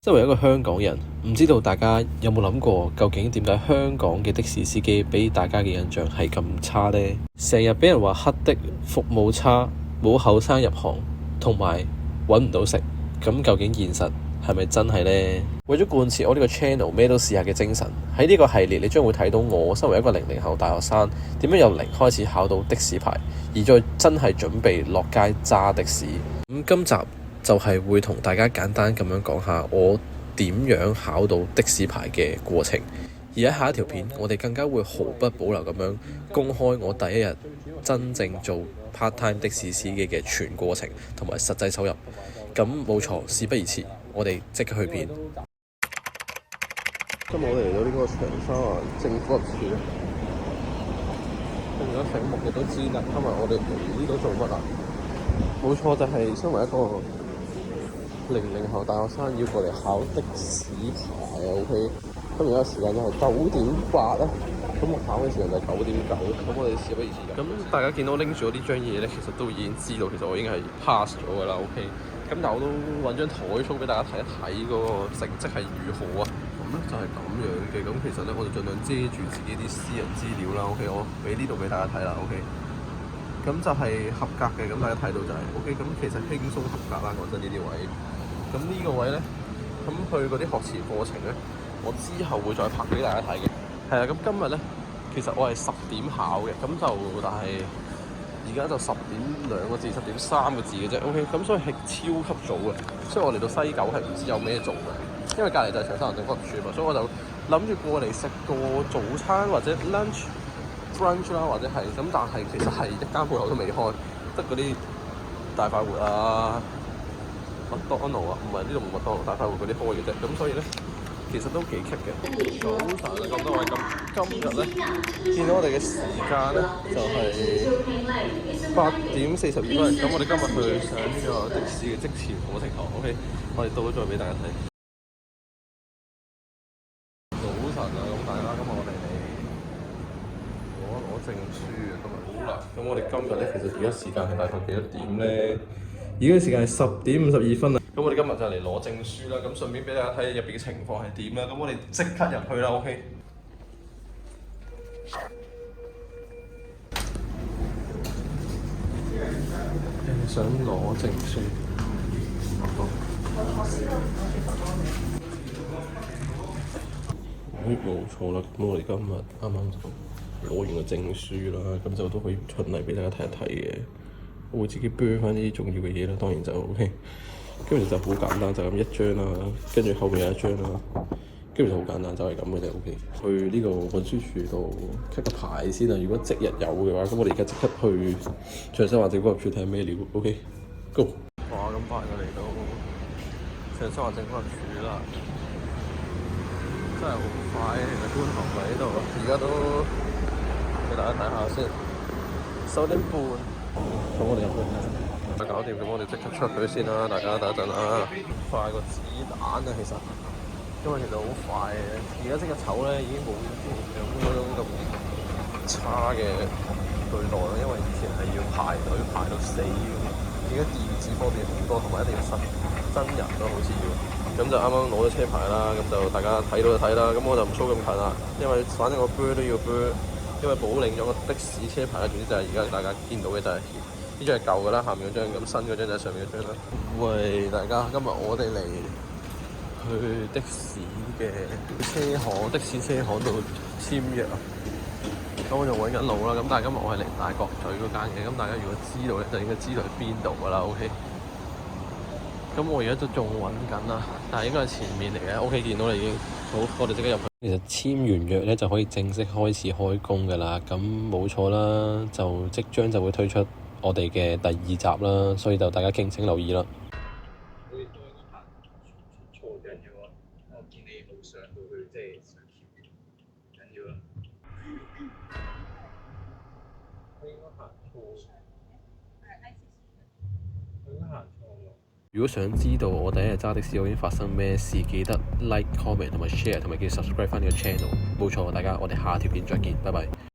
作為一個香港人，唔知道大家有冇諗過，究竟點解香港嘅的士司機俾大家嘅印象係咁差呢？成日俾人話黑的、服務差、冇後生入行，同埋揾唔到食。咁究竟現實係咪真係呢？為咗貫徹我呢個 channel 咩都試下嘅精神，喺呢個系列你將會睇到我身為一個00後大學生，點樣由零開始考到的士牌，而再真係準備落街揸的士。咁今集就係會同大家簡單咁樣講下我點樣考到的士牌嘅過程，而喺下一條片我哋更加會毫不保留咁樣公開我第一日真正做 part time 的士司機嘅全過程同埋實際收入。咁冇錯，事不宜遲，我哋即刻去片。今日我哋嚟到呢個長沙灣政府合署，如果醒目嘅都知啦，今日我哋嚟呢度做乜啊？冇錯，就係身為一個00後大學生要過嚟考的士牌啊 ，OK。咁而家時間就係9:08啦，咁我考嘅時間就係9:9，咁我哋事不宜遲。咁大家見到拎住我呢張嘢咧，其實都已經知道，其實我已經係 pass 咗㗎啦 ，OK。咁但我都揾張台數俾大家睇一睇嗰個成績係如何啊。咁咧就係咁樣嘅，咁其實咧我就盡量遮住自己啲私人資料啦 ，OK。我俾呢度俾大家睇啦 ，OK。咁就係合格嘅，咁大家睇到就係 OK。咁其實輕鬆合格啦，講真呢啲位。咁呢個位咧，咁去嗰啲學前課程咧，我之後會再拍俾大家睇嘅。係啊，咁今日咧，其實我係10點考嘅，咁就但係而家就10.2個字、10.3個字嘅啫。OK，咁所以係超級早嘅。所以我嚟到西九係唔知有咩做嘅，因為隔離就係長沙灣政府合署嘛，所以我就諗住過嚟食個早餐或者 lunch 啦，或者係咁，但係其實係一間鋪頭都未開，得嗰啲大快活啊、麥當勞啊，唔係呢度冇麥當勞，大快活嗰啲開嘅啫。咁所以咧，其實都幾棘嘅。早晨啊，咁多位，咁今日咧見到我哋嘅時間咧就係8:42。咁我哋今日去上呢個的士嘅職前課程堂。OK， 我哋到咗再俾大家睇。早晨啊，咁大家今日我哋攞證書啊，今日好啦。咁我哋今日咧，其實而家時間係大概幾多點咧？而家時間係10:52啊。咁我哋今日就嚟攞證書啦，咁順便俾大家睇入邊嘅情況係點啦。咁我哋即刻入去啦 ，OK。想攞證書。冇錯啦，咁我哋今日啱啱就攞完個證書啦，咁就都可以循例俾大家睇一睇嘅。我會自己標翻啲重要嘅嘢啦，當然就 OK。跟住就好簡單，就咁一張啦，跟住後面有一張啦，跟住就好簡單，就係咁嘅啫 OK。去呢個運輸署度 cut 個牌先啦。如果即日有嘅話，咁我哋而家即刻去長沙灣政府合署睇下咩料 OK。Go！哇！咁快就嚟到長沙灣政府合署啦，真係好快。其實觀塘喺呢度，而家都俾大家睇下先，10:30。咁我哋入去搞掂，咁我哋即刻出去先啦。大家等一陣啦，快個子彈啊！其實，因為其實好快嘅。而家即刻走咧，已經冇嗰種咁差嘅對待啦。因為以前係要排隊排到死，而家電子方面好多，同埋一定要真人咯，好似要。咁就啱啱攞咗車牌啦，咁就大家睇到就睇啦。咁我就唔 show 咁近啦，因為反正我 blur 都要 blur。因為補領咗個的士車牌啦，總之就係而家大家見到嘅就係呢張係舊嘅啦，下面嗰張，咁新嗰張就係上面嗰張啦。喂，大家，今日我哋嚟去的士嘅車行，的士車行度簽約啊。咁我就揾緊路啦，咁但係今日我係嚟大角咀嗰間嘅，咁大家如果知道咧，就應該知道係邊度噶啦 ，OK。咁我而家都仲揾緊啦，但係應該係前面嚟嘅 ，OK， 見到啦已經。好，我哋即刻入去。其實簽完約咧就可以正式開始開工㗎啦。咁冇錯啦，就即將就會推出我哋嘅第2集啦，所以就大家敬請留意啦。如果想知道我第一日揸的士究竟發生咩事，記得 like、comment 同埋 share， 同埋記得 subscribe 翻呢個 channel。冇錯，大家，我哋下條片再見，拜拜。